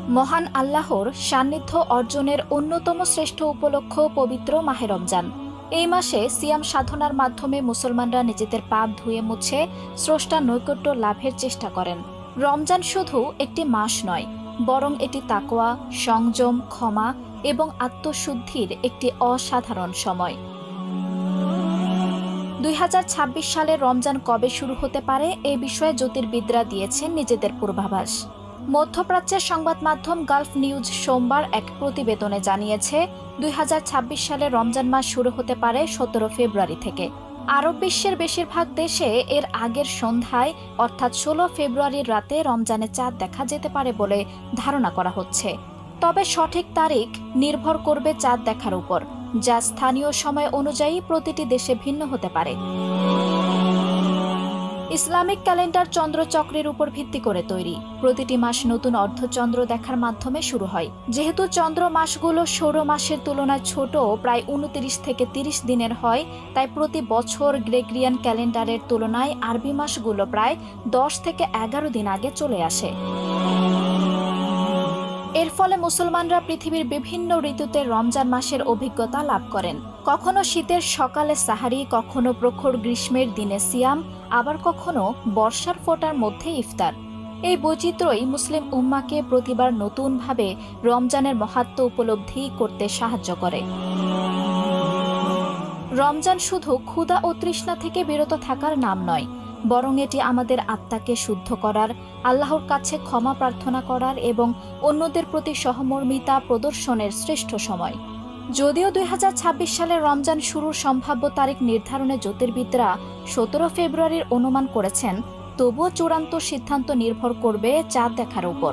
মহান আল্লাহর সান্নিধ্য অর্জনের অন্যতম শ্রেষ্ঠ উপলক্ষ পবিত্র মাহে রমজান। এই মাসে সিয়াম সাধনার মাধ্যমে মুসলমানরা নিজেদের পাপ ধুয়ে মুছে স্রষ্টার নৈকট্য লাভের চেষ্টা করেন। রমজান শুধু একটি মাস নয়, বরং এটি তাকওয়া, সংযম, ক্ষমা এবং আত্মশুদ্ধির একটি অসাধারণ সময়। 2026 সালে রমজান কবে শুরু হতে পারে এ বিষয়ে জ্যোতির্বিদরা দিয়েছেন নিজেদের পূর্বাভাস। মধ্যপ্রাচ্যের সংবাদ মাধ্যম গালফ নিউজ সোমবার এক প্রতিবেদনে জানিয়েছে 2026 সালে রমজান মাস শুরু হতে পারে 17 ফেব্রুয়ারি থেকে। আরব বিশ্বের বেশিরভাগ দেশে এর আগের সন্ধ্যায় অর্থাৎ 16 ফেব্রুয়ারির রাতে রমজানের চাঁদ দেখা যেতে পারে বলে ধারণা করা হচ্ছে। তবে সঠিক তারিখ নির্ভর করবে চাঁদ দেখার উপর, যা স্থানীয় সময় অনুযায়ী প্রতিটি দেশে ভিন্ন হতে পারে। ইসলামিক ক্যালেন্ডার চন্দ্রচক্রের উপর ভিত্তি করে তৈরি। প্রতিটি মাস নতুন অর্ধচন্দ্র দেখার মাধ্যমে শুরু হয়। যেহেতু চন্দ্র মাসগুলো সৌর মাসের তুলনায় ছোট, প্রায় 29 থেকে 30 দিনের হয়, তাই প্রতি বছর গ্রেগরিয়ান ক্যালেন্ডারের তুলনায় আরবি মাসগুলো প্রায় 10 থেকে 11 দিন আগে চলে আসে। এর ফলে মুসলমানরা পৃথিবীর বিভিন্ন ঋতুতে রমজান মাসের অভিজ্ঞতা লাভ করেন। কখনো শীতের সকালে সাহারি, কখনো প্রখর গ্রীষ্মের দিনে সিয়াম, আবার কখনো বর্ষার ফোঁটার মধ্যে ইফতার। এই বৈচিত্র্যই মুসলিম উম্মাকে প্রতিবার নতুনভাবে রমজানের মাহাত্ম্য উপলব্ধি করতে সাহায্য করে। রমজান শুধু ক্ষুধা ও তৃষ্ণা থেকে বিরত থাকার নাম নয়, বরং এটি আমাদের আত্মাকে শুদ্ধ করার, আল্লাহর কাছে ক্ষমা প্রার্থনা করার এবং অন্যদের প্রতি সহমর্মিতা প্রদর্শনের শ্রেষ্ঠ সময়। যদিও 2026 সালে রমজান শুরুর সম্ভাব্য তারিখ নির্ধারণে জ্যোতির্বিদরা 17 ফেব্রুয়ারির অনুমান করেছেন, তবুও চূড়ান্ত সিদ্ধান্ত নির্ভর করবে চাঁদ দেখার উপর।